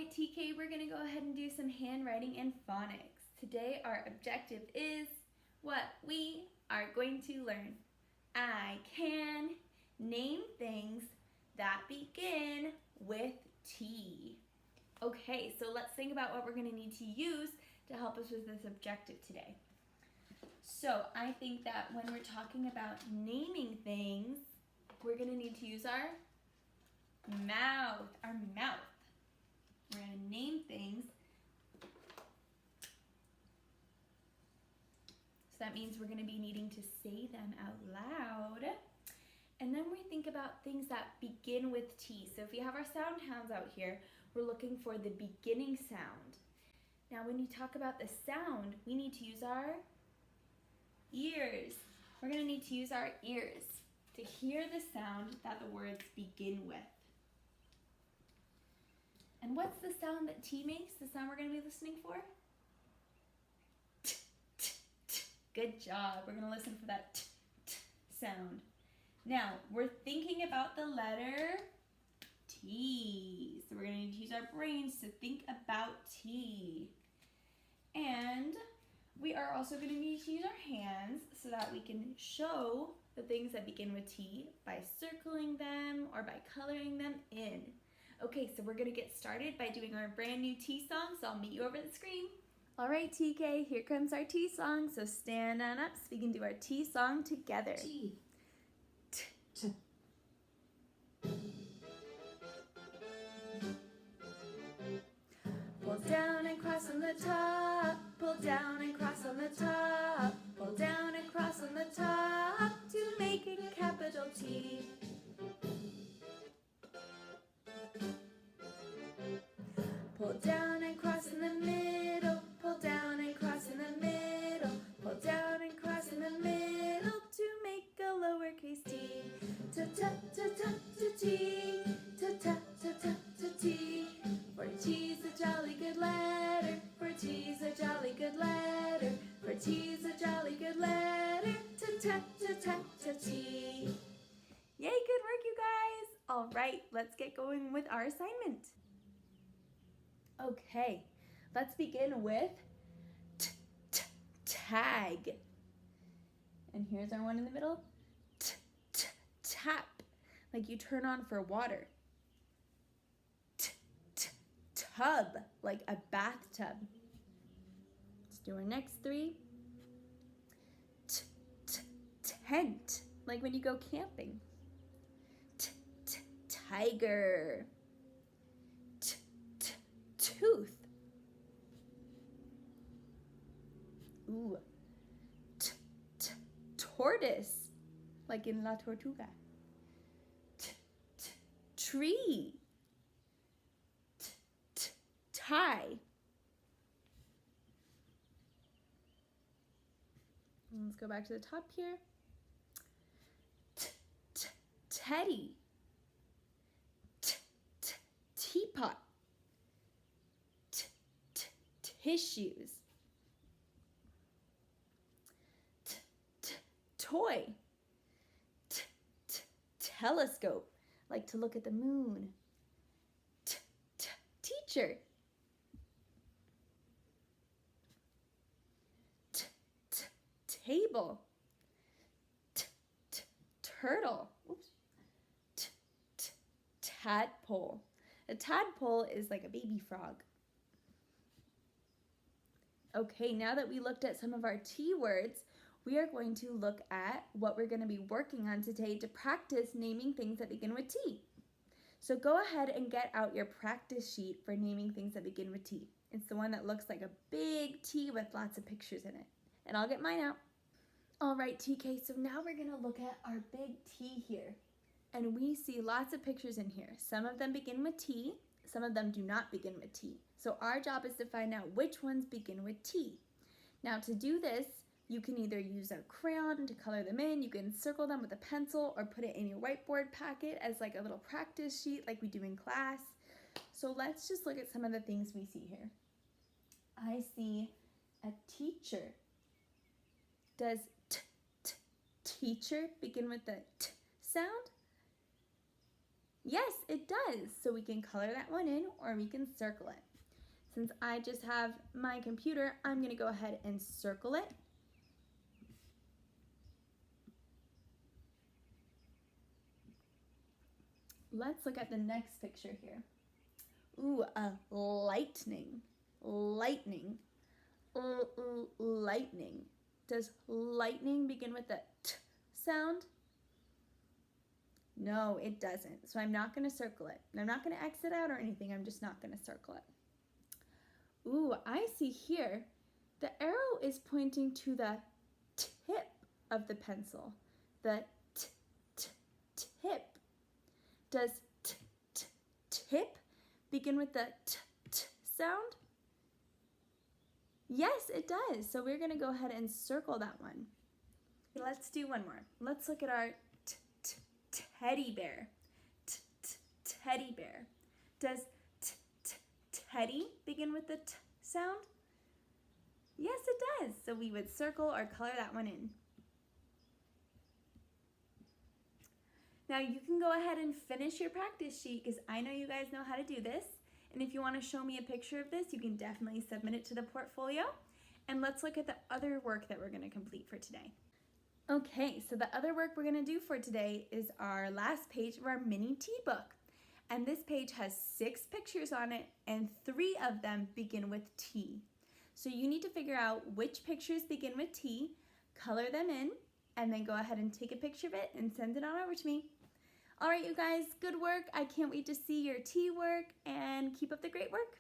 TK, we're going to go ahead and do some handwriting and phonics. Today our objective is what we are going to learn. I can name things that begin with T. Okay, so let's think about what we're going to need to use to help us with this objective today. So I think that when we're talking about naming things, we're going to need to use our mouth. We're going to name things. So that means we're going to be needing to say them out loud. And then we think about things that begin with T. So if we have our sound hounds out here, we're looking for the beginning sound. Now when you talk about the sound, we need to use our ears. We're going to need to use our ears to hear the sound that the words begin with. And what's the sound that T makes? The sound we're going to be listening for? T, t, t. Good job. We're going to listen for that t, t sound. Now, we're thinking about the letter T. So we're going to need to use our brains to think about T. And we are also going to need to use our hands so that we can show the things that begin with T by circling them or by coloring them in. Okay, so we're going to get started by doing our brand new T song, so I'll meet you over the screen. All right, TK, here comes our T song, so stand on up so we can do our T song together. T. T. T. Pull down and cross on the top, pull down and cross on the top, pull down and cross on the top to make a capital T. Pull down and cross in the middle, pull down and cross in the middle, pull down and cross in the middle to make a lowercase t. Ta-ta-ta-ta-ta-t, ta-ta-ta-ta-ta-t. For T's a jolly good letter, for T's a jolly good letter, for T's a jolly good letter, ta-ta-ta-ta-ta-t. Yay, good work, you guys. All right, let's get going with our assignment. Okay, let's begin with tag. And here's our one in the middle. Tap, like you turn on for water. Tub, like a bathtub. Let's do our next three. Tent, like when you go camping. Tiger. Tooth. Ooh. Tortoise, like in La Tortuga. Tree. Tie. Let's go back to the top here. Teddy. Teapot. Tissues. Toy. Telescope, like to look at the moon. Teacher. Table. Turtle. Oops. Tadpole. A tadpole is like a baby frog. Okay, now that we looked at some of our T words, we are going to look at what we're going to be working on today to practice naming things that begin with T. So go ahead and get out your practice sheet for naming things that begin with T. It's the one that looks like a big T with lots of pictures in it. And I'll get mine out. All right, TK, so now we're going to look at our big T here. And we see lots of pictures in here. Some of them begin with T, some of them do not begin with T. So our job is to find out which ones begin with T. Now to do this, you can either use a crayon to color them in, you can circle them with a pencil, or put it in your whiteboard packet as like a little practice sheet like we do in class. So let's just look at some of the things we see here. I see a teacher. Does teacher begin with the t sound? Yes, it does. So we can color that one in or we can circle it. Since I just have my computer, I'm going to go ahead and circle it. Let's look at the next picture here. Ooh, a lightning. Lightning. Lightning. Does lightning begin with a t sound? No, it doesn't. So I'm not going to circle it. I'm not going to X it out or anything. I'm just not going to circle it. Ooh, I see here. The arrow is pointing to the tip of the pencil. The tip. Does tip begin with the t sound? Yes, it does. So we're going to go ahead and circle that one. Let's do one more. Let's look at our teddy bear. Teddy bear. Does teddy begin with the t sound? Yes, it does. So we would circle or color that one in. Now you can go ahead and finish your practice sheet because I know you guys know how to do this. And if you want to show me a picture of this, you can definitely submit it to the portfolio. And let's look at the other work that we're going to complete for today. Okay, so the other work we're going to do for today is our last page of our mini tea book. And this page has 6 pictures on it and 3 of them begin with T. So you need to figure out which pictures begin with T, color them in, and then go ahead and take a picture of it and send it on over to me. All right, you guys, good work. I can't wait to see your tea work and keep up the great work.